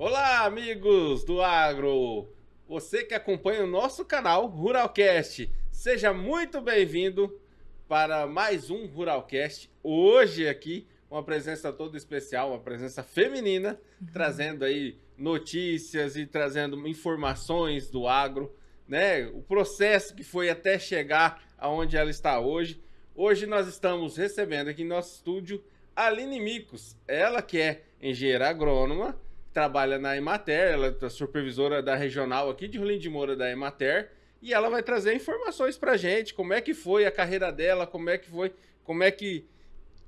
Olá, amigos do agro! Você que acompanha o nosso canal Ruralcast, seja muito bem-vindo para mais um Ruralcast. Hoje aqui, uma presença toda especial, uma presença feminina, trazendo aí notícias e trazendo informações do agro, né? O processo que foi até chegar aonde ela está hoje. Hoje nós estamos recebendo aqui em nosso estúdio a Aline Micos, ela que é engenheira agrônoma, trabalha na Emater, ela é supervisora da regional aqui de Rolim de Moura da Emater, e ela vai trazer informações pra gente, como é que foi a carreira dela, como é que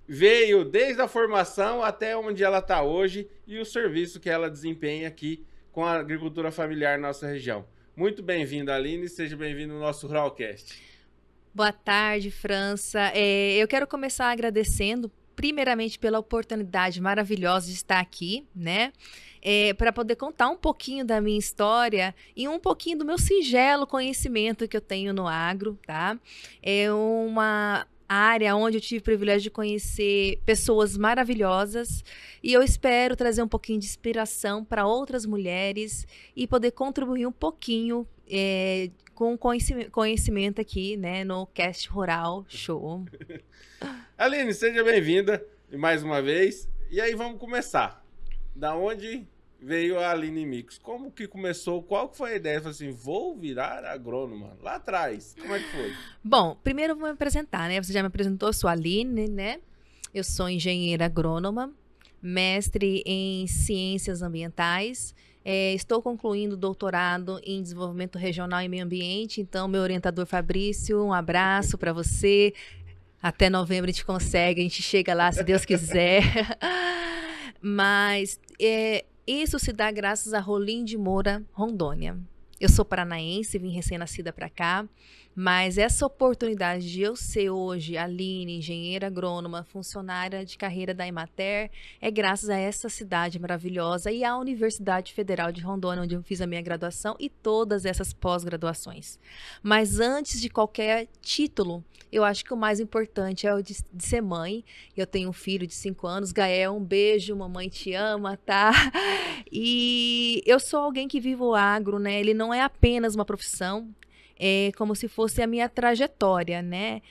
veio desde a formação até onde ela está hoje e o serviço que ela desempenha aqui com a agricultura familiar na nossa região. Muito bem-vinda, Aline, seja bem-vindo ao nosso Ruralcast. Boa tarde, França. Eu quero começar agradecendo, primeiramente, pela oportunidade maravilhosa de estar aqui, né? Para poder contar um pouquinho da minha história e um pouquinho do meu singelo conhecimento que eu tenho no agro, tá? É uma área onde eu tive o privilégio de conhecer pessoas maravilhosas e eu espero trazer um pouquinho de inspiração para outras mulheres e poder contribuir um pouquinho com conhecimento aqui, né, no Cast Rural Show. Aline, seja bem-vinda mais uma vez. E aí vamos começar. Da onde veio a Aline Micos? Como que começou? Qual que foi a ideia? Falei assim, vou virar agrônoma. Lá atrás, como é que foi? Bom, primeiro eu vou me apresentar, né? Você já me apresentou, eu sou a Aline, né? Eu sou engenheira agrônoma, mestre em ciências ambientais. Estou concluindo doutorado em desenvolvimento regional e meio ambiente. Então, meu orientador Fabrício, um abraço para você. Até novembro a gente consegue, a gente chega lá, se Deus quiser. Mas isso se dá graças a Rolim de Moura, Rondônia. Eu sou paranaense, vim recém-nascida para cá, mas essa oportunidade de eu ser hoje Aline, engenheira agrônoma, funcionária de carreira da Emater, é graças a essa cidade maravilhosa e à Universidade Federal de Rondônia, onde eu fiz a minha graduação e todas essas pós-graduações. Mas antes de qualquer título, eu acho que o mais importante é o de ser mãe. Eu tenho um filho de 5 anos, Gael, um beijo, mamãe te ama, tá? E eu sou alguém que vive o agro, né? Ele não é apenas uma profissão, é como se fosse a minha trajetória, né?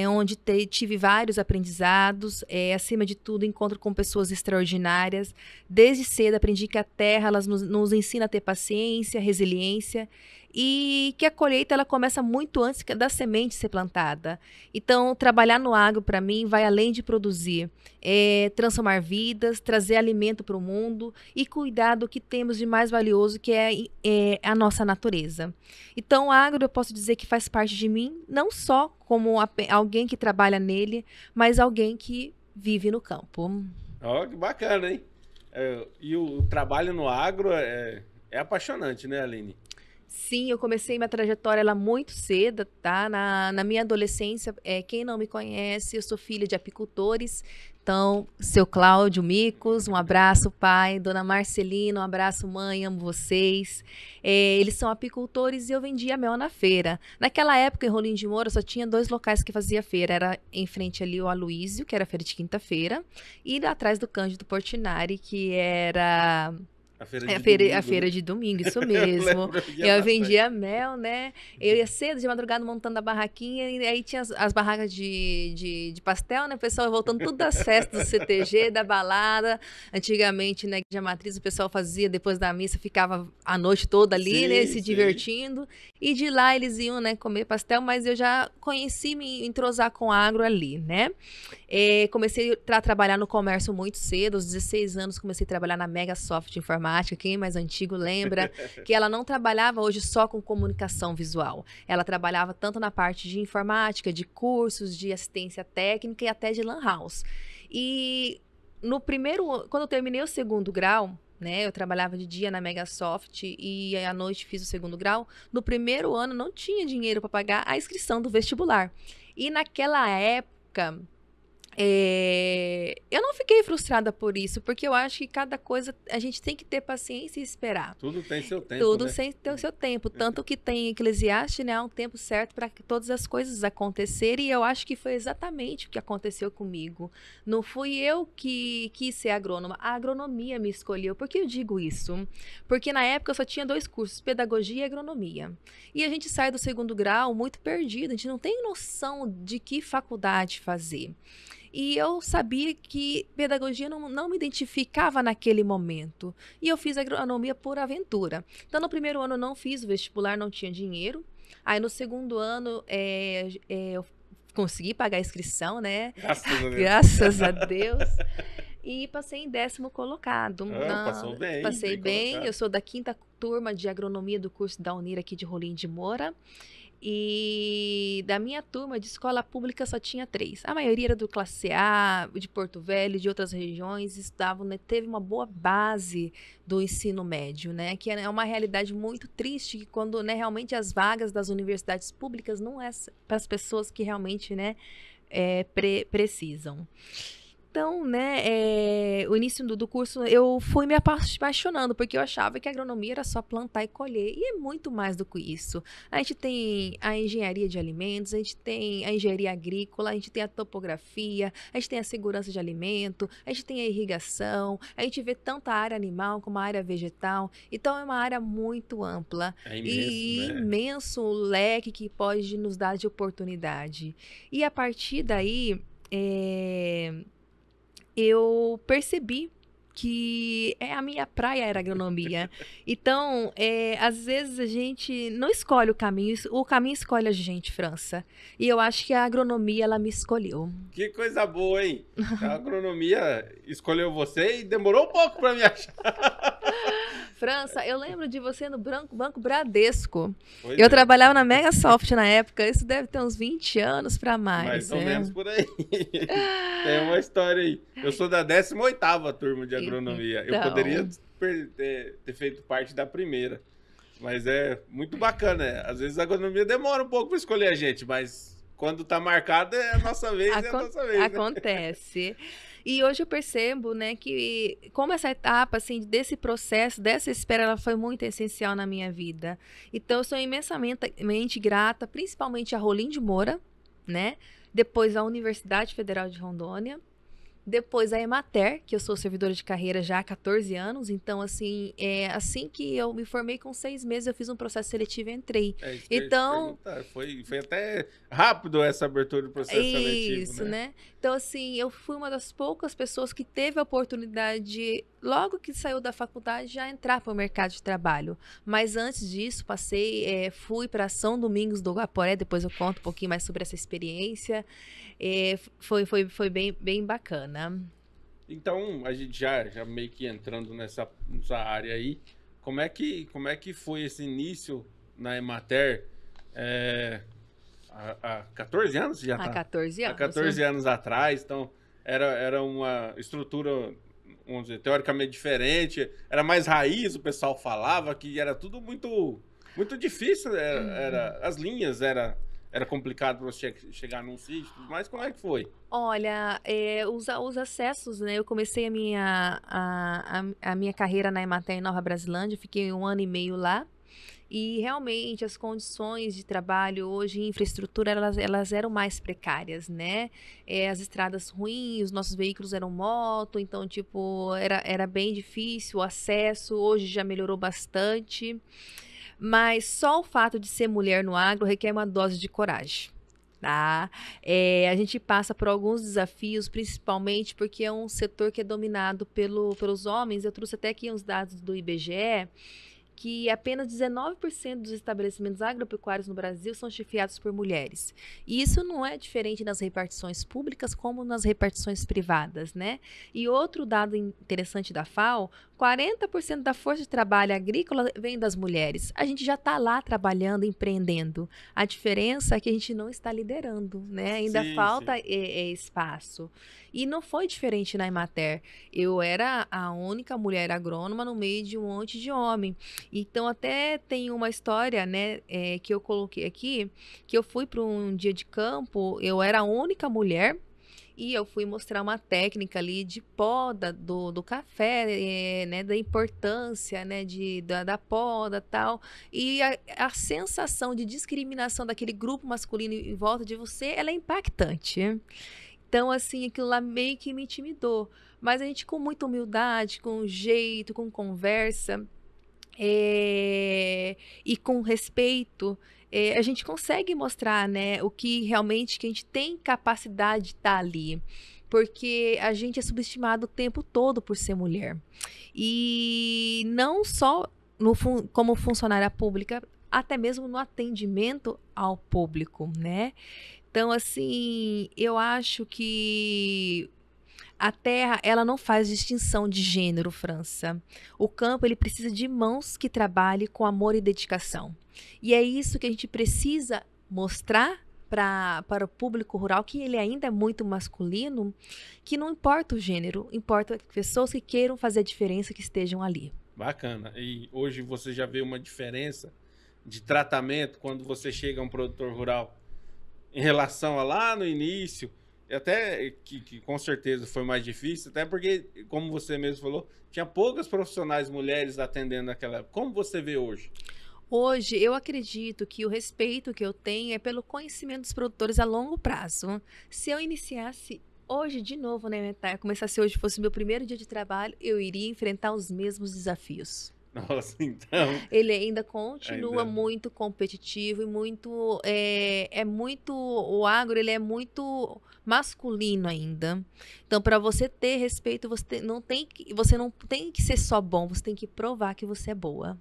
Onde tive vários aprendizados, acima de tudo, encontro com pessoas extraordinárias. Desde cedo aprendi que a terra ela nos ensina a ter paciência, resiliência e que a colheita ela começa muito antes da semente ser plantada. Então, trabalhar no agro, para mim, vai além de produzir, transformar vidas, trazer alimento para o mundo e cuidar do que temos de mais valioso, que é a nossa natureza. Então, o agro, eu posso dizer que faz parte de mim, não só como alguém que trabalha nele, mas alguém que vive no campo. Ó, que bacana, hein? E o trabalho no agro é apaixonante, né, Aline? Sim, eu comecei minha trajetória lá muito cedo, tá? Na minha adolescência, quem não me conhece, eu sou filha de apicultores. Então, seu Cláudio Micos, um abraço, pai. Dona Marcelina, um abraço, mãe, amo vocês. Eles são apicultores e eu vendia mel na feira. Naquela época, em Rolim de Moura, só tinha 2 locais que fazia feira. Era em frente ali o Aloísio, que era a feira de quinta-feira, e atrás do Cândido Portinari, que era... A feira de domingo, A feira né? de domingo, isso Eu mesmo. lembro, eu ia Eu bastante. vendia mel, né? Eu ia cedo de madrugada montando a barraquinha, e aí tinha as barracas de pastel, né? O pessoal voltando tudo das festas do CTG, da balada. Antigamente, na Igreja Matriz, o pessoal fazia, depois da missa, ficava a noite toda ali, né? Sim, Se sim. divertindo. E de lá eles iam, né, comer pastel, mas eu já conheci me entrosar com agro ali, né? Comecei a trabalhar no comércio muito cedo, aos 16 anos comecei a trabalhar na Megasoft Informática, quem é mais antigo lembra, que ela não trabalhava hoje só com comunicação visual, ela trabalhava tanto na parte de informática, de cursos, de assistência técnica e até de lan house. E quando eu terminei o 2º grau, né, eu trabalhava de dia na Megasoft e à noite fiz o 2º grau. No primeiro ano não tinha dinheiro para pagar a inscrição do vestibular. E naquela época Eu não fiquei frustrada por isso, porque eu acho que cada coisa a gente tem que ter paciência e esperar. Tudo tem seu tempo, Tudo né? sem ter o seu tempo. Tanto que tem em Eclesiastes, né, há um tempo certo para que todas as coisas acontecerem. E eu acho que foi exatamente o que aconteceu comigo. Não fui eu que quis ser agrônoma. A agronomia me escolheu. Por que eu digo isso? Porque na época eu só tinha 2 cursos, pedagogia e agronomia. E a gente sai do segundo grau muito perdido. A gente não tem noção de que faculdade fazer. E eu sabia que pedagogia não me identificava naquele momento. E eu fiz agronomia por aventura. Então, no primeiro ano eu não fiz o vestibular, não tinha dinheiro. Aí, no segundo ano, eu consegui pagar a inscrição, né? Graças a Deus. Graças a Deus. E passei em 10º colocado. Passou bem. Passei bem. Colocado. Eu sou da 5ª turma de agronomia do curso da Unir aqui de Rolim de Moura. E da minha turma de escola pública só tinha 3. A maioria era do classe A, de Porto Velho, de outras regiões, estudavam, né, teve uma boa base do ensino médio, né? Que é uma realidade muito triste, que quando, né, realmente as vagas das universidades públicas não é para as pessoas que realmente, né, precisam. Então, né, o início do curso eu fui me apaixonando, porque eu achava que a agronomia era só plantar e colher, e é muito mais do que isso. A gente tem a engenharia de alimentos, a gente tem a engenharia agrícola, a gente tem a topografia, a gente tem a segurança de alimento, a gente tem a irrigação, a gente vê tanto a área animal como a área vegetal, então é uma área muito ampla e imenso o leque que pode nos dar de oportunidade. E a partir daí, eu percebi que a minha praia era agronomia. Então, às vezes a gente não escolhe o caminho escolhe a gente, França. E eu acho que a agronomia, ela me escolheu. Que coisa boa, hein? A agronomia escolheu você e demorou um pouco para me achar. França, eu lembro de você no Banco Bradesco. Eu trabalhava na Megasoft na época, isso deve ter uns 20 anos para mais. Mais ou menos por aí. Tem uma história aí. Eu sou da 18ª turma de agronomia. Então... Eu poderia ter feito parte da primeira. Mas é muito bacana, né? Às vezes a agronomia demora um pouco para escolher a gente, mas quando tá marcado é a nossa vez, é a nossa vez. Acontece. Né? E hoje eu percebo, né, que como essa etapa, assim, desse processo, dessa espera, ela foi muito essencial na minha vida. Então, eu sou imensamente grata, principalmente a Rolim de Moura, né? Depois a Universidade Federal de Rondônia. Depois a Emater, que eu sou servidora de carreira já há 14 anos, então assim, assim que eu me formei com 6 meses, eu fiz um processo seletivo e entrei. Então, foi até rápido essa abertura do processo seletivo, isso, né? Então assim, eu fui uma das poucas pessoas que teve a oportunidade de, logo que saiu da faculdade, já entrar para o mercado de trabalho. Mas antes disso, fui para São Domingos do Guaporé, depois eu conto um pouquinho mais sobre essa experiência. Foi bem bacana. Então, a gente já meio que entrando nessa área aí, como é que foi esse início na Emater? Há 14 anos já tá? Há 14 anos. Há 14 anos atrás, então era uma estrutura, vamos dizer, teoricamente diferente, era mais raiz, o pessoal falava que era tudo muito, muito difícil, as linhas era complicado para você chegar num sítio, mas como é que foi? Olha, os acessos, né? Eu comecei a minha carreira na Emater em Nova Brasilândia, fiquei 1 ano e meio lá. E realmente as condições de trabalho hoje, infraestrutura, elas eram mais precárias, né? As estradas ruins, os nossos veículos eram moto, então, tipo, era bem difícil o acesso. Hoje já melhorou bastante. Mas só o fato de ser mulher no agro requer uma dose de coragem. Tá? A gente passa por alguns desafios, principalmente porque é um setor que é dominado pelos homens. Eu trouxe até aqui uns dados do IBGE, que apenas 19% dos estabelecimentos agropecuários no Brasil são chefiados por mulheres. E isso não é diferente nas repartições públicas como nas repartições privadas, né? E outro dado interessante da FAO, 40% da força de trabalho agrícola vem das mulheres. A gente já está lá trabalhando, empreendendo. A diferença é que a gente não está liderando, né? Ainda falta espaço. E não foi diferente na Emater. Eu era a única mulher agrônoma no meio de um monte de homem. Então, até tem uma história, né, que eu coloquei aqui, que eu fui para um dia de campo, eu era a única mulher, E eu fui mostrar uma técnica ali de poda do café, né, da importância, né, da poda e tal. E a sensação de discriminação daquele grupo masculino em volta de você, ela é impactante. Então, assim, aquilo lá meio que me intimidou. Mas a gente, com muita humildade, com jeito, com conversa, e com respeito, a gente consegue mostrar, né, o que realmente que a gente tem capacidade de estar ali. Porque a gente é subestimado o tempo todo por ser mulher. E não só como funcionária pública, até mesmo no atendimento ao público, né? Então, assim, eu acho que a terra, ela não faz distinção de gênero, França. O campo, ele precisa de mãos que trabalhem com amor e dedicação. E é isso que a gente precisa mostrar para o público rural, que ele ainda é muito masculino, que não importa o gênero, importa pessoas que queiram fazer a diferença, que estejam ali. Bacana. E hoje você já vê uma diferença de tratamento quando você chega a um produtor rural em relação a lá no início, até que com certeza foi mais difícil, até porque, como você mesmo falou, tinha poucas profissionais mulheres atendendo naquela época. Como você vê hoje? Hoje, eu acredito que o respeito que eu tenho é pelo conhecimento dos produtores a longo prazo. Se eu iniciasse hoje de novo, né, começasse hoje, fosse meu primeiro dia de trabalho, eu iria enfrentar os mesmos desafios. Nossa, então... Ele ainda continua muito competitivo e muito, o agro, ele é muito masculino ainda. Então, para você ter respeito, você não tem que ser só bom, você tem que provar que você é boa.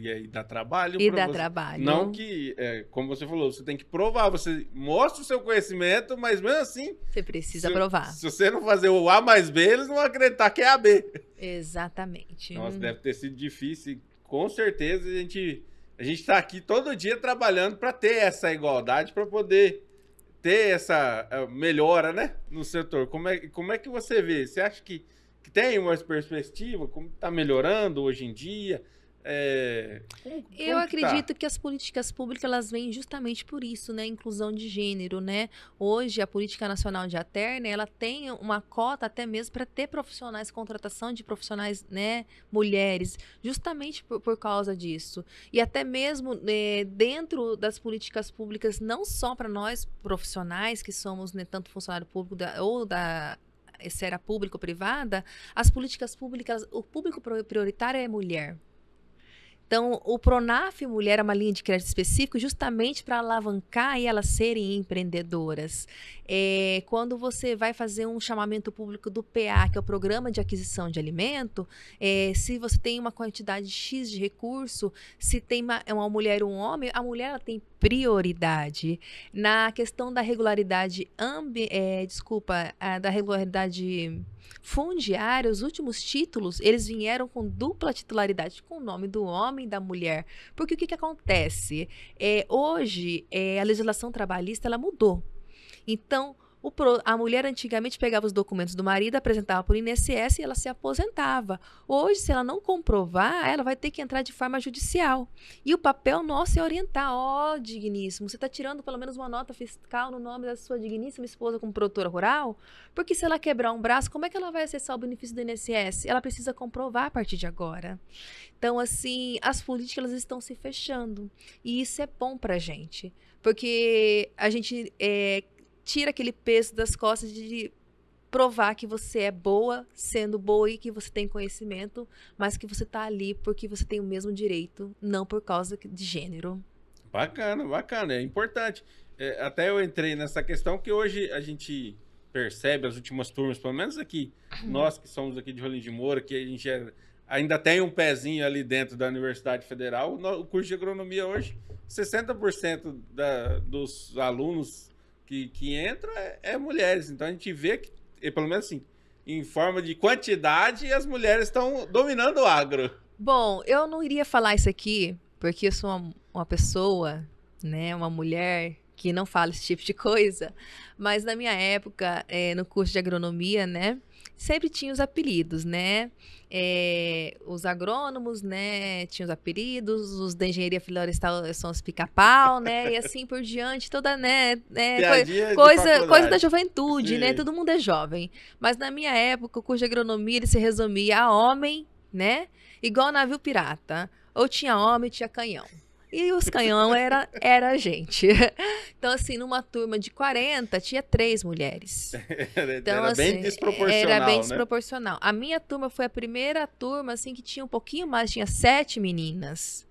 E aí dá trabalho. E dá trabalho. Não que, como você falou, você tem que provar, você mostra o seu conhecimento, mas mesmo assim... Você precisa provar. Se você não fazer o A mais B, eles não vão acreditar que é AB. Exatamente. Nossa, deve ter sido difícil. Com certeza a gente está aqui todo dia trabalhando para ter essa igualdade, para poder ter essa melhora, né, no setor. Como é que você vê? Você acha que tem uma perspectiva? Como está melhorando hoje em dia? Eu acredito que as políticas públicas, elas vêm justamente por isso, né? Inclusão de gênero, né? Hoje, a Política Nacional de Aterna, ela tem uma cota até mesmo para ter profissionais, contratação de profissionais, né, mulheres, justamente por causa disso. E até mesmo dentro das políticas públicas, não só para nós profissionais, que somos, né, tanto funcionário público ou da esfera pública ou privada, as políticas públicas, o público prioritário é mulher. Então, o Pronaf Mulher é uma linha de crédito específico justamente para alavancar e elas serem empreendedoras. Quando você vai fazer um chamamento público do PA, que é o Programa de Aquisição de Alimento, se você tem uma quantidade X de recurso, se tem uma mulher ou um homem, a mulher ela tem prioridade. Na questão da regularidade da regularidade fundiária, os últimos títulos, eles vieram com dupla titularidade, com o nome do homem e da mulher. Porque o que acontece? Hoje, a legislação trabalhista, ela mudou. Então, a mulher antigamente pegava os documentos do marido, apresentava por INSS e ela se aposentava. Hoje, se ela não comprovar, ela vai ter que entrar de forma judicial. E o papel nosso é orientar. Digníssimo, você está tirando pelo menos uma nota fiscal no nome da sua digníssima esposa como produtora rural? Porque se ela quebrar um braço, como é que ela vai acessar o benefício do INSS? Ela precisa comprovar a partir de agora. Então, assim, as políticas elas estão se fechando. E isso é bom para a gente. Porque a gente... tira aquele peso das costas de provar que você é boa, sendo boa e que você tem conhecimento, mas que você está ali porque você tem o mesmo direito, não por causa de gênero. Bacana, bacana, é importante. Até eu entrei nessa questão que hoje a gente percebe, as últimas turmas, pelo menos aqui, nós que somos aqui de Rolim de Moura, que a gente ainda tem um pezinho ali dentro da Universidade Federal, o curso de agronomia hoje, 60% dos alunos que entra é mulheres. Então a gente vê que, pelo menos assim, em forma de quantidade, as mulheres estão dominando o agro. Bom, eu não iria falar isso aqui, porque eu sou uma pessoa, né, uma mulher que não fala esse tipo de coisa, mas na minha época, no curso de agronomia, né, sempre tinha os apelidos, né? Os agrônomos, né, tinham os apelidos, os da engenharia florestal são os pica-pau, né, e assim por diante, toda, né, Piadinha de coisa da faculdade. juventude, né, Sim. todo mundo é jovem. Mas na minha época, o curso de agronomia, ele se resumia a homem, né, igual navio pirata. Ou tinha homem, ou tinha canhão. E os canhão era a gente. Então, assim, numa turma de 40, tinha 3 mulheres. Então, Era bem assim, era bem desproporcional, né? desproporcional. A minha turma foi a primeira turma, assim, que tinha um pouquinho mais, tinha 7 meninas,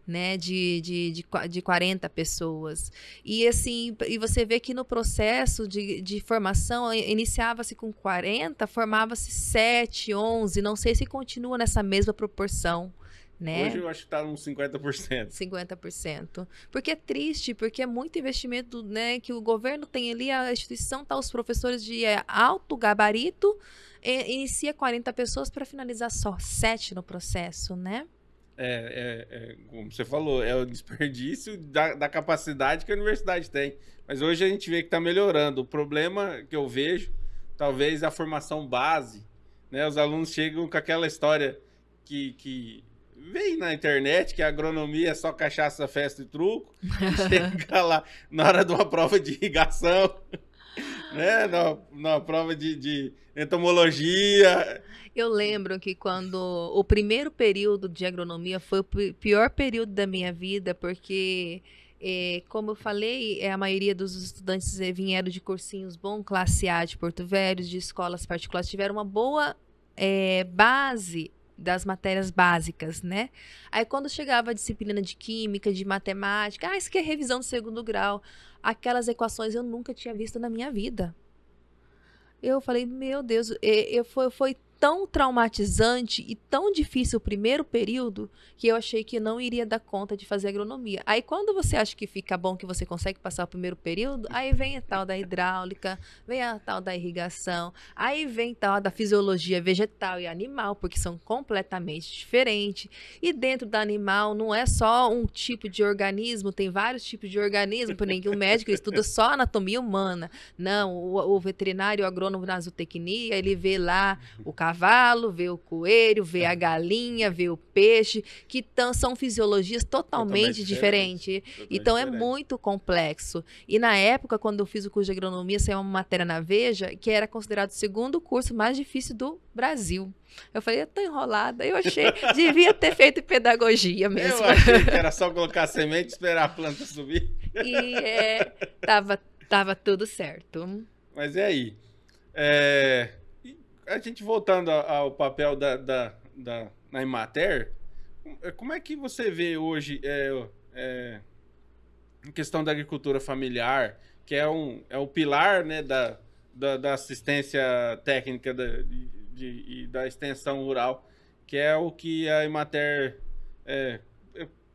né, de 40 pessoas. E, assim, e você vê que no processo de formação, iniciava-se com 40, formava-se 7, 11, não sei se continua nessa mesma proporção, Hoje né? eu acho que tá uns 50%. 50%. Porque é triste, porque é muito investimento, né, que o governo tem ali, a instituição tá os professores de alto gabarito, inicia 40 pessoas para finalizar só 7 no processo, né? Como você falou, é o desperdício da capacidade que a universidade tem. Mas hoje a gente vê que está melhorando. O problema que eu vejo, talvez a formação base, né? Os alunos chegam com aquela história que vem na internet, que a agronomia é só cachaça, festa e truco, e chega lá na hora de uma prova de irrigação, né? Na prova de entomologia. Eu lembro que quando o primeiro período de agronomia foi o pior período da minha vida, porque, como eu falei, a maioria dos estudantes vieram de cursinhos bom, classe A de Porto Velho, de escolas particulares, tiveram uma boa base das matérias básicas, né? Aí quando chegava a disciplina de química, de matemática, isso aqui é revisão do segundo grau, aquelas equações eu nunca tinha visto na minha vida. Eu falei, meu Deus, foi tão traumatizante e tão difícil o primeiro período que eu achei que eu não iria dar conta de fazer agronomia. Aí quando você acha que fica bom, que você consegue passar o primeiro período, aí vem a tal da hidráulica, vem a tal da irrigação, aí vem a tal da fisiologia vegetal e animal, porque são completamente diferentes. E dentro do animal não é só um tipo de organismo, tem vários tipos de organismo, porém o médico estuda só anatomia humana. Não, o veterinário, o agrônomo na zootecnia, ele vê lá o cavalo, vê o coelho, vê a galinha, vê o peixe, que são fisiologias totalmente diferentes. Então é muito complexo. E na época, quando eu fiz o curso de agronomia, saiu uma matéria na Veja, que era considerado o segundo curso mais difícil do Brasil. Eu falei, eu tô enrolada. Eu achei, devia ter feito pedagogia mesmo. Eu achei que era só colocar a semente e esperar a planta subir. E tava tudo certo. Mas e aí? A gente voltando ao papel na Emater, como é que você vê hoje a questão da agricultura familiar, que é o pilar, né, da assistência técnica e da extensão rural, que é o que a Emater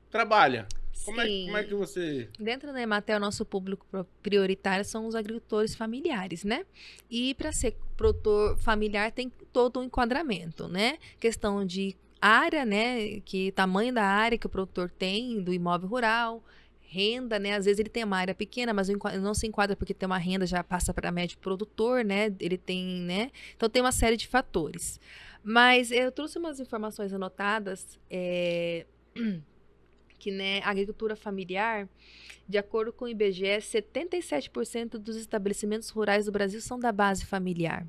trabalha? Como é que você... Dentro da Emater, o nosso público prioritário são os agricultores familiares, né? E para ser produtor familiar tem todo um enquadramento, né? Questão de área, né? Que tamanho da área que o produtor tem do imóvel rural, renda, né? Às vezes ele tem uma área pequena, mas não se enquadra porque tem uma renda, já passa para médio produtor, né? Ele tem, né? Então tem uma série de fatores. Mas eu trouxe umas informações anotadas, que, né, a agricultura familiar, de acordo com o IBGE, 77% dos estabelecimentos rurais do Brasil são da base familiar,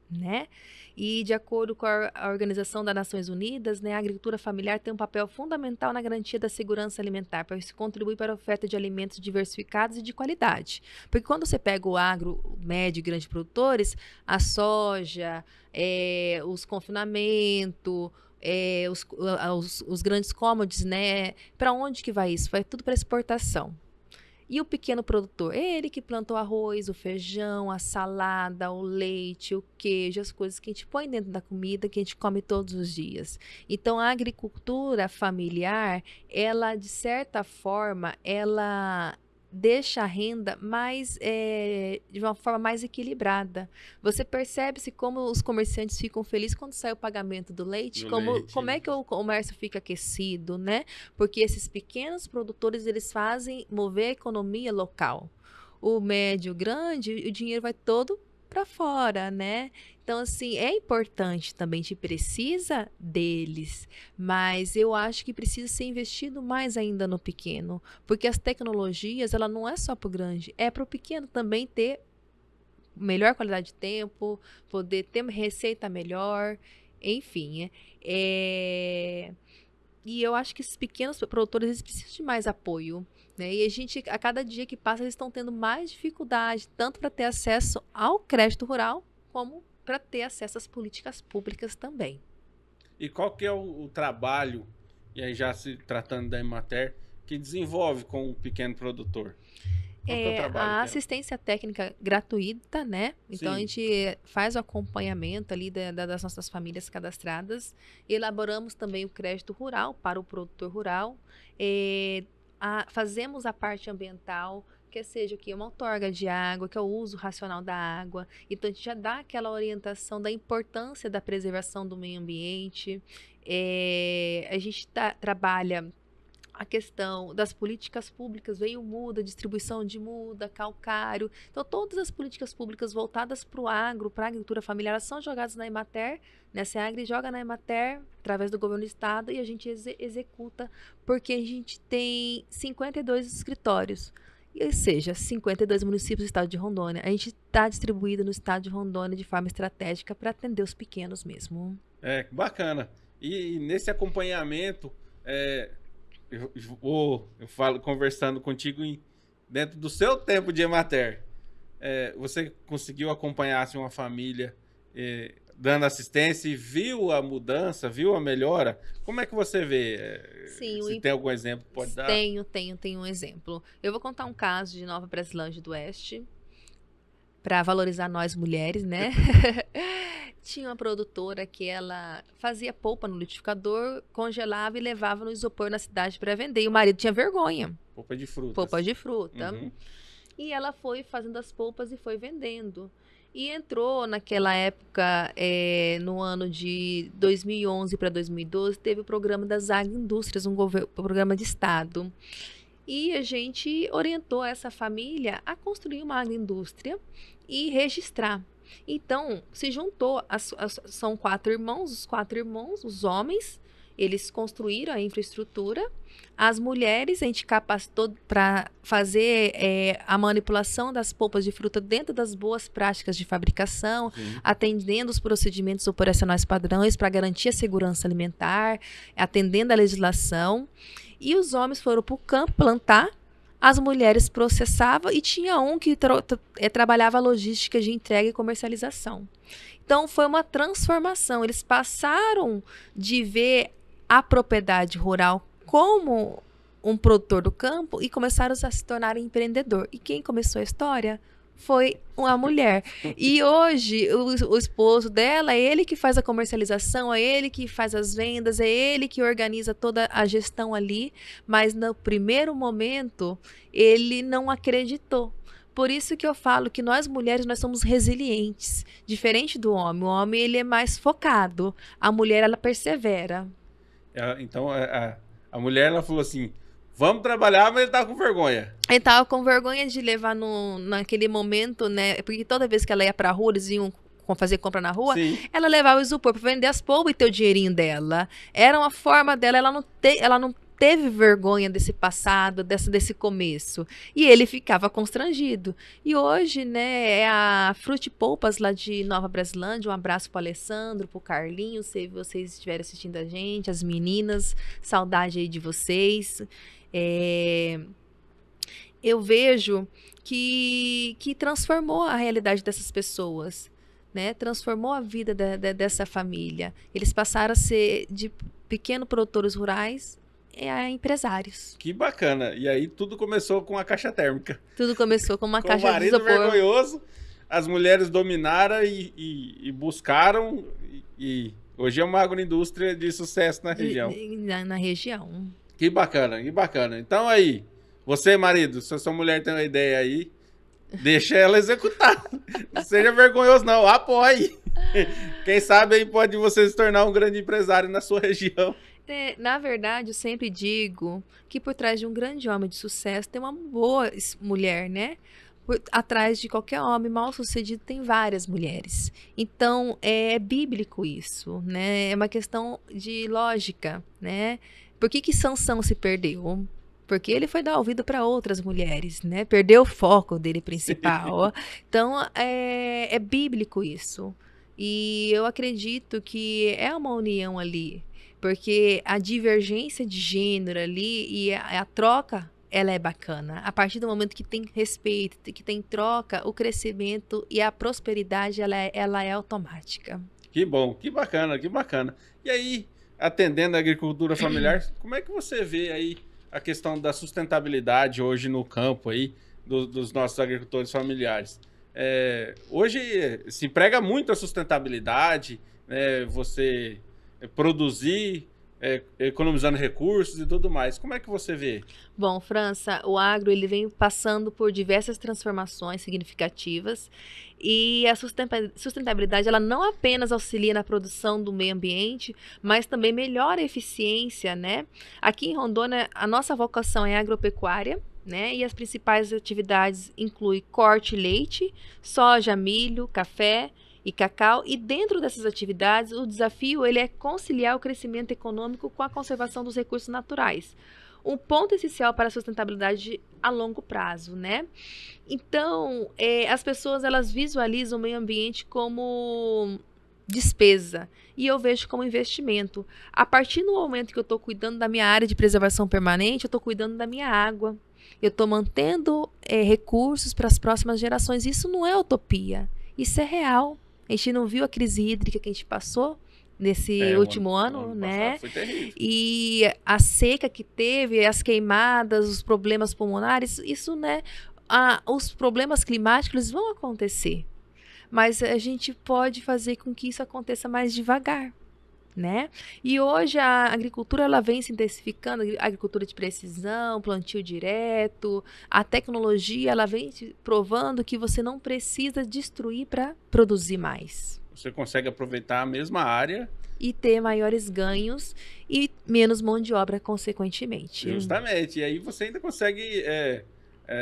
né? E de acordo com a Organização das Nações Unidas, né, a agricultura familiar tem um papel fundamental na garantia da segurança alimentar, para isso contribuir para a oferta de alimentos diversificados e de qualidade. Porque quando você pega o agro médio e grande produtores, a soja, os confinamentos, os grandes commodities, né? Para onde que vai isso? Vai tudo para exportação. E o pequeno produtor? Ele que plantou arroz, o feijão, a salada, o leite, o queijo, as coisas que a gente põe dentro da comida, que a gente come todos os dias. Então, a agricultura familiar, ela, de certa forma, ela deixa a renda mais, de uma forma mais equilibrada. Você percebe-se como os comerciantes ficam felizes quando sai o pagamento do leite, como é que o comércio fica aquecido, né? Porque esses pequenos produtores, eles fazem mover a economia local. O médio, grande, o dinheiro vai todo para fora, né? Então, assim, é importante também, a gente precisa deles, mas eu acho que precisa ser investido mais ainda no pequeno, porque as tecnologias, ela não é só para o grande, é para o pequeno também ter melhor qualidade de tempo, poder ter uma receita melhor, enfim. E eu acho que esses pequenos produtores, eles precisam de mais apoio, né? E a cada dia que passa, eles estão tendo mais dificuldade, tanto para ter acesso ao crédito rural, como para ter acesso às políticas públicas também. E qual que é o trabalho, e aí já se tratando da Emater, que desenvolve com o pequeno produtor? Qual que é o trabalho A assistência técnica gratuita, né? Então, a gente faz o acompanhamento ali das nossas famílias cadastradas. Elaboramos também o crédito rural para o produtor rural. Fazemos a parte ambiental, que seja uma outorga de água, que é o uso racional da água. Então, a gente já dá aquela orientação da importância da preservação do meio ambiente. A gente trabalha a questão das políticas públicas, veio muda, distribuição de muda, calcário. Então, todas as políticas públicas voltadas para o agro, para a agricultura familiar, elas são jogadas na Emater, né? A SEAGRE joga na Emater, através do governo do estado, e a gente executa, porque a gente tem 52 escritórios. Ou seja, 52 municípios do estado de Rondônia. A gente está distribuído no estado de Rondônia de forma estratégica para atender os pequenos mesmo. Bacana. E nesse acompanhamento, eu falo conversando contigo dentro do seu tempo de Emater. Você conseguiu acompanhar assim, uma família dando assistência e viu a mudança, viu a melhora? Como é que você vê? Sim, se tem algum exemplo que pode dar? Tenho um exemplo. Eu vou contar um caso de Nova Brasilândia do Oeste, para valorizar nós mulheres, né? Tinha uma produtora que ela fazia polpa no liquidificador, congelava e levava no isopor na cidade para vender. E o marido tinha vergonha. Polpa de fruta. Polpa de fruta. Uhum. E ela foi fazendo as polpas e foi vendendo. E entrou naquela época, no ano de 2011 para 2012, teve o programa das agroindústrias, um programa de Estado. E a gente orientou essa família a construir uma agroindústria e registrar. Então, se juntou, são 4 irmãos, os homens, eles construíram a infraestrutura. As mulheres, a gente capacitou para fazer a manipulação das polpas de fruta dentro das boas práticas de fabricação, atendendo os procedimentos operacionais padrões para garantir a segurança alimentar, atendendo a legislação. E os homens foram para o campo plantar, as mulheres processavam e tinha um que trabalhava a logística de entrega e comercialização. Então, foi uma transformação. Eles passaram de ver a propriedade rural como um produtor do campo e começaram a se tornar empreendedor. E quem começou a história foi uma mulher. E hoje, o esposo dela, é ele que faz a comercialização, é ele que faz as vendas, é ele que organiza toda a gestão ali. Mas no primeiro momento, ele não acreditou. Por isso que eu falo que nós mulheres, nós somos resilientes. Diferente do homem. O homem, ele é mais focado. A mulher, ela persevera. Então, a mulher, ela falou assim, vamos trabalhar, mas ele tava com vergonha. Ele tava com vergonha de levar naquele momento, né? Porque toda vez que ela ia pra rua, eles iam fazer compra na rua, ela levava o isopor para vender as polpas e ter o dinheirinho dela. Era uma forma dela, ela não teve vergonha desse passado, desse começo. E ele ficava constrangido. E hoje, né, é a Frutipolpas lá de Nova Brasilândia. Um abraço pro Alessandro, pro Carlinhos, se vocês estiverem assistindo a gente, as meninas, saudade aí de vocês. Eu vejo que transformou a realidade dessas pessoas, né? Transformou a vida dessa família. Eles passaram a ser de pequenos produtores rurais a empresários. Que bacana. E aí tudo começou com a caixa térmica. Tudo começou com uma caixa de isopor. isopor. Vergonhoso, as mulheres dominaram e buscaram. E hoje é uma agroindústria de sucesso na região. Na região. Que bacana, que bacana. Então aí, você, marido, se a sua mulher tem uma ideia aí, deixa ela executar. Não seja vergonhoso, não. Apoie. Quem sabe aí pode você se tornar um grande empresário na sua região. Na verdade, eu sempre digo que por trás de um grande homem de sucesso tem uma boa mulher, né? atrás de qualquer homem mal sucedido tem várias mulheres. Então, é bíblico isso, né? É uma questão de lógica, né? Por que Sansão se perdeu? Porque ele foi dar ouvido para outras mulheres, né? Perdeu o foco dele principal. Então, é bíblico isso. E eu acredito que é uma união ali, porque a divergência de gênero ali e a troca, ela é bacana. A partir do momento que tem respeito, que tem troca, o crescimento e a prosperidade, ela é automática. Que bom, que bacana, que bacana. E aí, atendendo a agricultura familiar, como é que você vê aí a questão da sustentabilidade hoje no campo aí dos nossos agricultores familiares? Hoje se prega muito a sustentabilidade, né, você produzir, economizando recursos e tudo mais. Como é que você vê? Bom, França, o agro ele vem passando por diversas transformações significativas e a sustentabilidade ela não apenas auxilia na produção do meio ambiente, mas também melhora a eficiência, né? Aqui em Rondônia, a nossa vocação é agropecuária, né? E as principais atividades incluem corte e leite, soja, milho, café e cacau, e dentro dessas atividades o desafio ele é conciliar o crescimento econômico com a conservação dos recursos naturais. Um ponto essencial para a sustentabilidade a longo prazo, né? Então, as pessoas elas visualizam o meio ambiente como despesa e eu vejo como investimento. A partir do momento que eu estou cuidando da minha área de preservação permanente, eu estou cuidando da minha água. Eu estou mantendo recursos para as próximas gerações. Isso não é utopia, isso é real. A gente não viu a crise hídrica que a gente passou nesse último ano, né? Foi terrível. E a seca que teve, as queimadas, os problemas pulmonares, isso, né? Os problemas climáticos vão acontecer, mas a gente pode fazer com que isso aconteça mais devagar, né? E hoje a agricultura ela vem se intensificando, a agricultura de precisão, plantio direto, a tecnologia ela vem provando que você não precisa destruir para produzir mais. Você consegue aproveitar a mesma área e ter maiores ganhos e menos mão de obra consequentemente. Justamente, e aí você ainda consegue,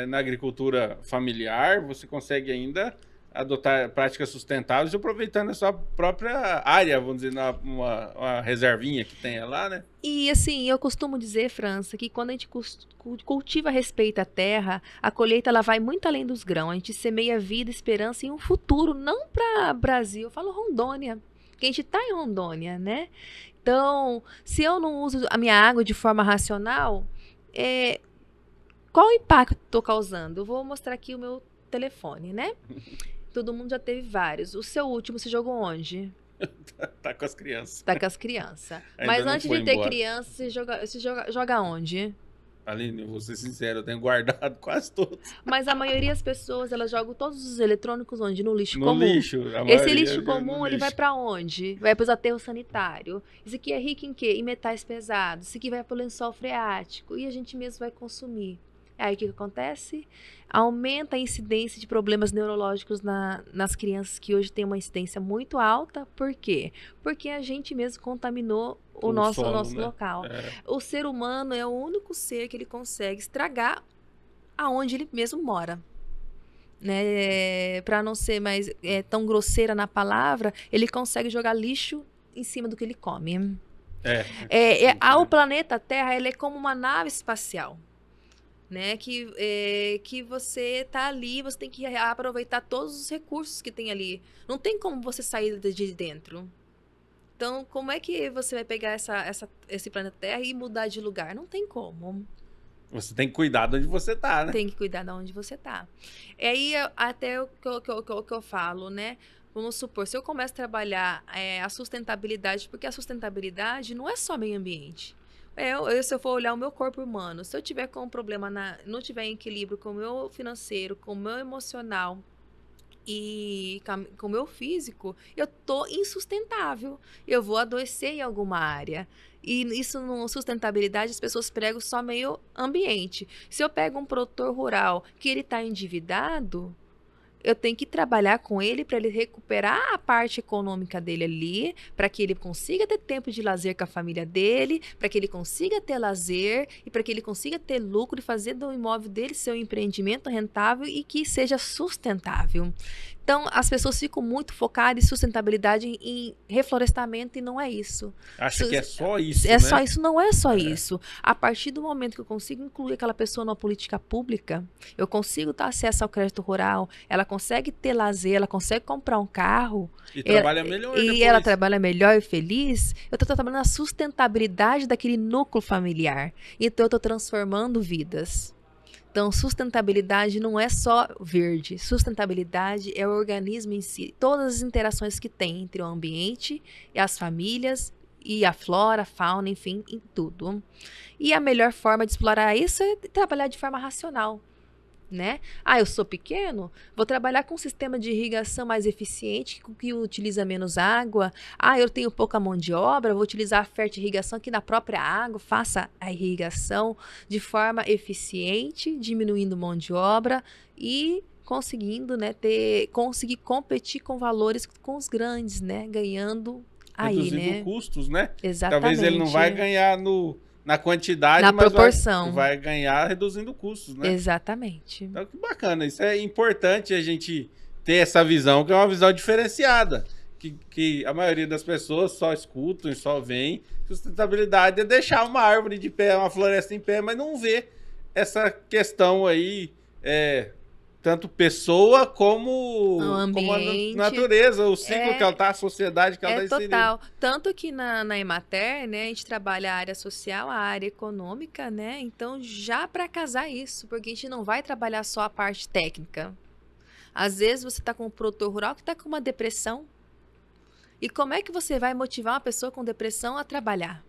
na agricultura familiar, você consegue ainda adotar práticas sustentáveis aproveitando a sua própria área, vamos dizer, uma reservinha que tenha lá, né? E assim, eu costumo dizer, França, que quando a gente cultiva respeito à terra, a colheita ela vai muito além dos grãos. A gente semeia vida, esperança e um futuro, não para Brasil, eu falo Rondônia, que a gente está em Rondônia, né? Então, se eu não uso a minha água de forma racional, qual o impacto que estou causando? Eu vou mostrar aqui o meu telefone, né? Todo mundo já teve vários. O seu último você jogou onde? Tá com as crianças. Tá com as crianças. Mas antes de ter criança, você joga onde? Aline, vou ser sincero, eu tenho guardado quase todos. Mas a maioria das pessoas, elas jogam todos os eletrônicos onde? No lixo comum. No lixo. Esse lixo comum, ele vai para onde? Vai para os aterros sanitários. Isso aqui é rico em quê? Em metais pesados. Isso aqui vai para o lençol freático. E a gente mesmo vai consumir. Aí o que acontece? Aumenta a incidência de problemas neurológicos nas crianças que hoje tem uma incidência muito alta. Por quê? Porque a gente mesmo contaminou o nosso né? Local. O ser humano é o único ser que ele consegue estragar aonde ele mesmo mora. Né? Para não ser mais tão grosseira na palavra, ele consegue jogar lixo em cima do que ele come. O planeta Terra ele é como uma nave espacial. Né, que você tá ali, você tem que aproveitar todos os recursos que tem ali. Não tem como você sair de dentro. Então, como é que você vai pegar esse planeta Terra e mudar de lugar? Não tem como. Você tem que cuidar de onde você tá, né? Tem que cuidar de onde você tá. E aí, até o que eu falo, né? Vamos supor, se eu começo a trabalhar a sustentabilidade, porque a sustentabilidade não é só meio ambiente. Se eu for olhar o meu corpo humano, se eu tiver com um problema, não tiver em equilíbrio com o meu financeiro, com o meu emocional e com o meu físico, eu tô insustentável. Eu vou adoecer em alguma área. E isso no sustentabilidade, as pessoas pregam só meio ambiente. Se eu pego um produtor rural que ele está endividado, eu tenho que trabalhar com ele para ele recuperar a parte econômica dele ali, para que ele consiga ter tempo de lazer com a família dele, para que ele consiga ter lazer e para que ele consiga ter lucro e fazer do imóvel dele seu empreendimento rentável e que seja sustentável. Então, as pessoas ficam muito focadas em sustentabilidade, em reflorestamento, e não é isso. Acha que é só isso, É né? só isso, não é só isso. A partir do momento que eu consigo incluir aquela pessoa numa política pública, eu consigo dar acesso ao crédito rural, ela consegue ter lazer, ela consegue comprar um carro. E trabalha melhor E depois. ela trabalha melhor e feliz, eu estou trabalhando na sustentabilidade daquele núcleo familiar. Então, eu estou transformando vidas. Então, sustentabilidade não é só verde. Sustentabilidade é o organismo em si. Todas as interações que tem entre o ambiente e as famílias e a flora, a fauna, enfim, em tudo. E a melhor forma de explorar isso é trabalhar de forma racional, né? Eu sou pequeno, vou trabalhar com um sistema de irrigação mais eficiente, que utiliza menos água. Eu tenho pouca mão de obra, vou utilizar a fertirrigação que na própria água faça a irrigação de forma eficiente, diminuindo mão de obra e conseguindo, né, conseguir competir com valores com os grandes, né, ganhando aí, reduzindo né? custos, né? Exatamente. Talvez ele não vai ganhar na quantidade, na mas proporção. vai ganhar reduzindo custos, né? Exatamente. Então, que bacana. Isso é importante a gente ter essa visão, que é uma visão diferenciada. Que a maioria das pessoas só escutam e só veem. Sustentabilidade é deixar uma árvore de pé, uma floresta em pé, mas não vê essa questão aí, tanto pessoa como a natureza, o ciclo que ela tá, a sociedade que ela tá inserindo. Total. Tanto que na Emater, né, a gente trabalha a área social, a área econômica, né? Então, já para casar isso, porque a gente não vai trabalhar só a parte técnica. Às vezes você está com um produtor rural que está com uma depressão. E como é que você vai motivar uma pessoa com depressão a trabalhar?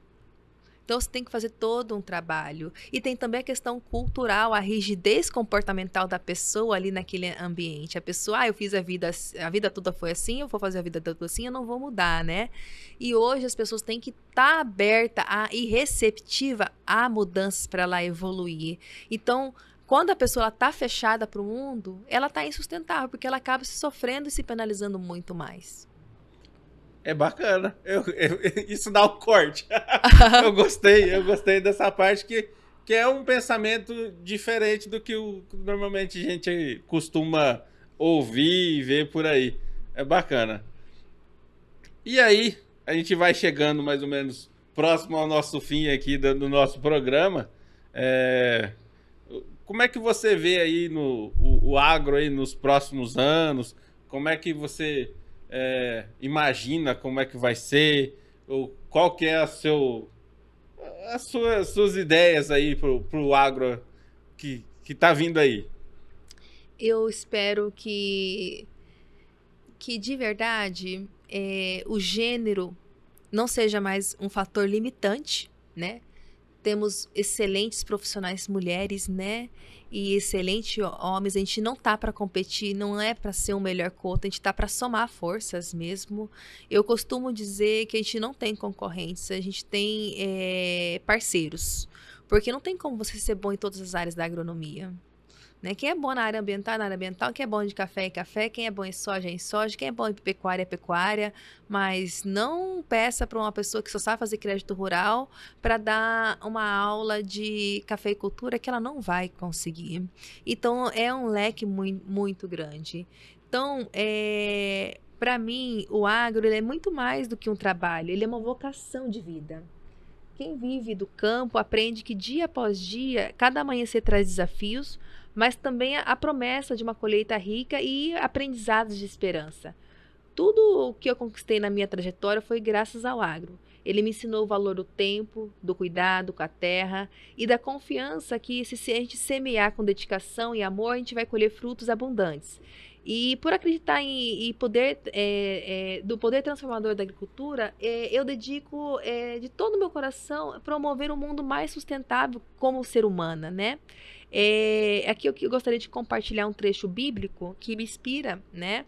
Então, você tem que fazer todo um trabalho. E tem também a questão cultural, a rigidez comportamental da pessoa ali naquele ambiente. A pessoa, eu fiz a vida toda foi assim, eu vou fazer a vida toda assim, eu não vou mudar, né? E hoje as pessoas têm que estar aberta e receptiva a mudanças para ela evoluir. Então, quando a pessoa está fechada para o mundo, ela está insustentável, porque ela acaba se sofrendo e se penalizando muito mais. É bacana. Isso dá um corte. Eu gostei dessa parte que é um pensamento diferente do que normalmente a gente costuma ouvir e ver por aí. É bacana. E aí, a gente vai chegando mais ou menos próximo ao nosso fim aqui do nosso programa. Como é que você vê aí o agro aí nos próximos anos? Como é que você imagina como é que vai ser? Ou qual que é as suas ideias aí pro agro que tá vindo aí? Eu espero que de verdade o gênero não seja mais um fator limitante, né? Temos excelentes profissionais mulheres, né? E excelentes homens. A gente não tá para competir, não é para ser o melhor cota, a gente tá para somar forças mesmo. Eu costumo dizer que a gente não tem concorrentes, a gente tem parceiros. Porque não tem como você ser bom em todas as áreas da agronomia. Né? Quem é bom na área ambiental, quem é bom de café é café, quem é bom em soja é em soja, quem é bom em pecuária é pecuária, mas não peça para uma pessoa que só sabe fazer crédito rural para dar uma aula de cafeicultura que ela não vai conseguir. Então, é um leque muito grande. Então, para mim, o agro ele é muito mais do que um trabalho, ele é uma vocação de vida. Quem vive do campo aprende que dia após dia, cada amanhecer traz desafios, mas também a promessa de uma colheita rica e aprendizados de esperança. Tudo o que eu conquistei na minha trajetória foi graças ao agro. Ele me ensinou o valor do tempo, do cuidado com a terra e da confiança que se a gente semear com dedicação e amor, a gente vai colher frutos abundantes. E por acreditar em poder, do poder transformador da agricultura, eu dedico de todo o meu coração a promover um mundo mais sustentável como ser humana, né? Aqui eu gostaria de compartilhar um trecho bíblico que me inspira, né?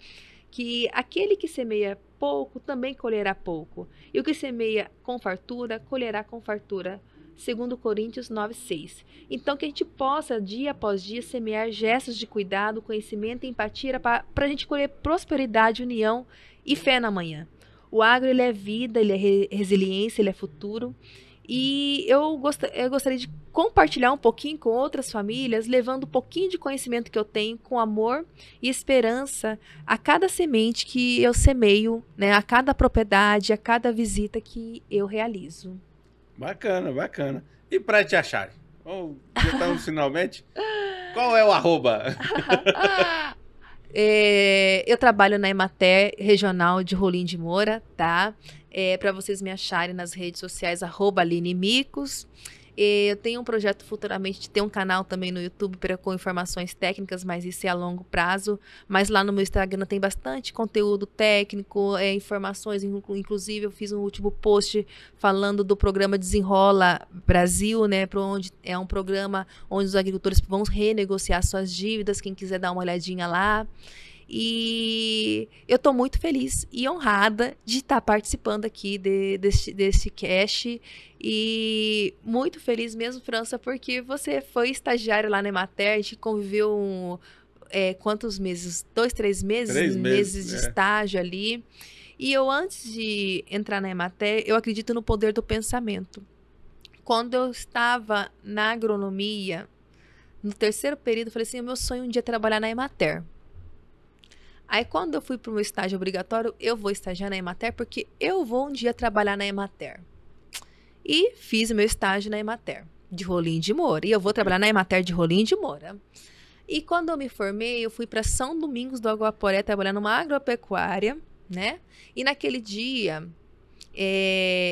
Que aquele que semeia pouco também colherá pouco, e o que semeia com fartura, colherá com fartura. 2 Coríntios 9:6. Então, que a gente possa, dia após dia, semear gestos de cuidado, conhecimento e empatia para a gente colher prosperidade, união e fé na manhã. O agro, ele é vida, ele é resiliência, ele é futuro. E eu gostaria de compartilhar um pouquinho com outras famílias, levando um pouquinho de conhecimento que eu tenho com amor e esperança a cada semente que eu semeio, né, a cada propriedade, a cada visita que eu realizo. Bacana, bacana. E para te acharem? Já estamos finalmente. Qual é o arroba? Eu trabalho na Emater Regional de Rolim de Moura, tá? Para vocês me acharem nas redes sociais, @AlineMicos. Eu tenho um projeto futuramente de ter um canal também no YouTube com informações técnicas, mas isso é a longo prazo. Mas lá no meu Instagram tem bastante conteúdo técnico, informações. Inclusive, eu fiz um último post falando do programa Desenrola Brasil, né? Onde é um programa onde os agricultores vão renegociar suas dívidas. Quem quiser dar uma olhadinha lá. E eu estou muito feliz e honrada de estar participando aqui desse cast. E muito feliz mesmo, França, porque você foi estagiário lá na Emater, a gente conviveu quantos meses? 2, 3 meses? 3 meses de estágio ali. E eu, antes de entrar na Emater, eu acredito no poder do pensamento. Quando eu estava na agronomia, no 3º período, eu falei assim, o meu sonho um dia é trabalhar na Emater. Aí, quando eu fui para o meu estágio obrigatório, eu vou estagiar na Emater porque eu vou um dia trabalhar na Emater. E fiz o meu estágio na Emater, de Rolim de Moura. E eu vou trabalhar na Emater de Rolim de Moura. E quando eu me formei, eu fui para São Domingos do Aguaporé trabalhar numa agropecuária, né? E naquele dia,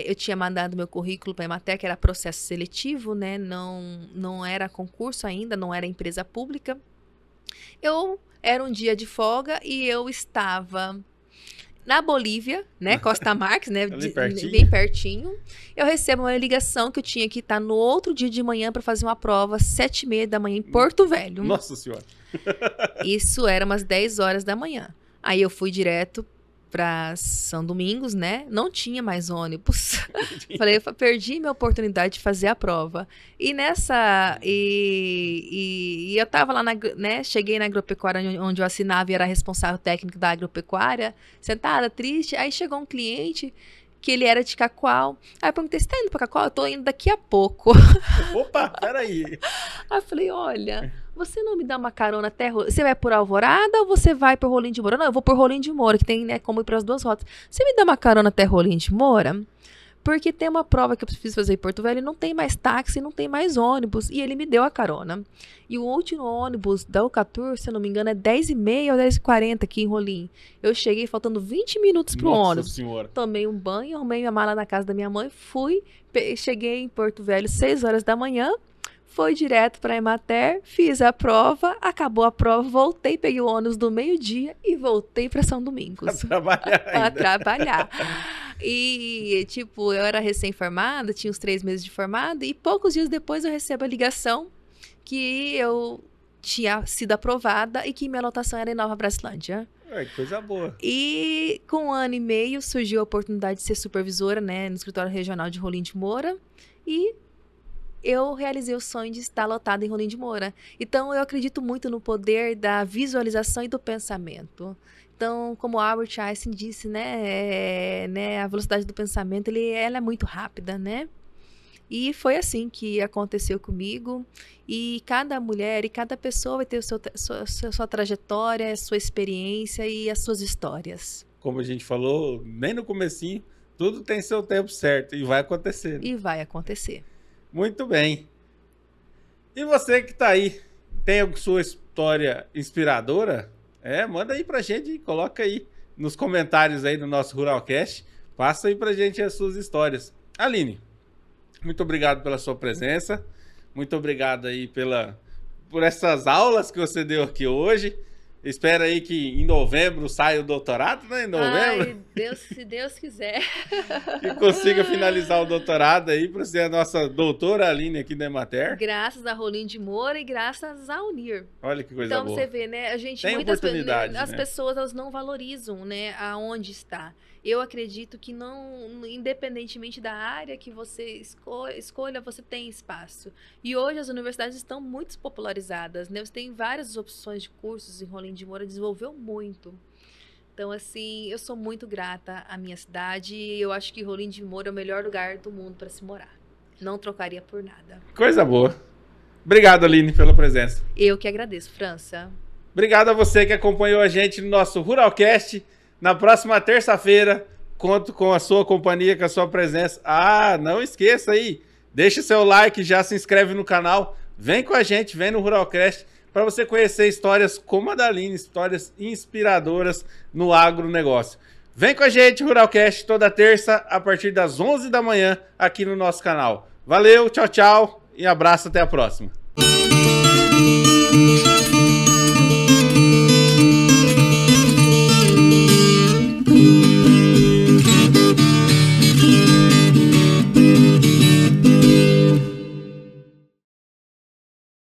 eu tinha mandado meu currículo para a Emater, que era processo seletivo, né? Não era concurso ainda, não era empresa pública. Era um dia de folga e eu estava na Bolívia, né? Costa Marques, né? Bem pertinho. Eu recebo uma ligação que eu tinha que estar no outro dia de manhã para fazer uma prova, 7h30 da manhã, em Porto Velho. Nossa Senhora! Isso era umas 10 horas da manhã. Aí eu fui direto para São Domingos, né? Não tinha mais ônibus. Falei, eu perdi minha oportunidade de fazer a prova. E eu tava lá, né? Cheguei na agropecuária onde eu assinava e era responsável técnico da agropecuária, sentada, triste. Aí chegou um cliente que ele era de Cacoal. Aí eu perguntei, você tá indo pra Cacoal? Eu tô indo daqui a pouco. Opa, peraí. Aí eu falei, olha, você não me dá uma carona até... Você vai por Alvorada ou você vai por Rolim de Moura? Não, eu vou por Rolim de Moura, que tem, né, como ir para as 2 rotas. Você me dá uma carona até Rolim de Moura? Porque tem uma prova que eu preciso fazer em Porto Velho e não tem mais táxi, não tem mais ônibus. E ele me deu a carona. E o último ônibus da Ucatur, se eu não me engano, é 10h30 ou 10h40 aqui em Rolim. Eu cheguei faltando 20 minutos pro ônibus. Senhora. Tomei um banho, arrumei minha mala na casa da minha mãe, cheguei em Porto Velho 6 horas da manhã. Foi direto para a Emater, fiz a prova, acabou a prova, voltei, peguei o ônibus do meio-dia e voltei para São Domingos. Para trabalhar. E, tipo, eu era recém-formada, tinha uns 3 meses de formada, e poucos dias depois eu recebo a ligação que eu tinha sido aprovada e que minha lotação era em Nova Brasilândia. Que coisa boa. E com 1 ano e meio surgiu a oportunidade de ser supervisora, né, no escritório regional de Rolim de Moura, e eu realizei o sonho de estar lotada em Rolim de Moura. Então, eu acredito muito no poder da visualização e do pensamento. Então, como Albert Einstein disse, né, a velocidade do pensamento, ela é muito rápida, né? E foi assim que aconteceu comigo. E cada mulher e cada pessoa vai ter sua trajetória, a sua experiência e as suas histórias. Como a gente falou, nem no comecinho, tudo tem seu tempo certo e vai acontecer. E vai acontecer. Muito bem. E você que tá aí, tem a sua história inspiradora? Manda aí pra gente, coloca aí nos comentários aí do nosso Ruralcast. Passa aí pra gente as suas histórias. Aline, muito obrigado pela sua presença. Muito obrigado aí por essas aulas que você deu aqui hoje. Espero aí que em novembro saia o doutorado, né? Em novembro. Ai, se Deus quiser. Que consiga finalizar o doutorado aí para ser a nossa doutora Aline aqui da Emater. Graças a Rolim de Moura e graças a Unir. Olha que coisa boa. Então você vê, né? A gente tem muitas oportunidade, as né? pessoas elas não valorizam, né, aonde está. Eu acredito que não, independentemente da área que você escolha, você tem espaço. E hoje as universidades estão muito popularizadas, né? Você tem várias opções de cursos em Rolim de Moura, desenvolveu muito. Então, assim, eu sou muito grata à minha cidade e eu acho que Rolim de Moura é o melhor lugar do mundo para se morar. Não trocaria por nada. Coisa boa. Obrigado, Aline, pela presença. Eu que agradeço, França. Obrigado a você que acompanhou a gente no nosso Ruralcast. Na próxima terça-feira, conto com a sua companhia, com a sua presença. Ah, não esqueça aí, deixa seu like, já se inscreve no canal. Vem com a gente, vem no Ruralcast para você conhecer histórias como a da Aline, histórias inspiradoras no agronegócio. Vem com a gente, Ruralcast, toda terça, a partir das 11 da manhã, aqui no nosso canal. Valeu, tchau, tchau e abraço, até a próxima.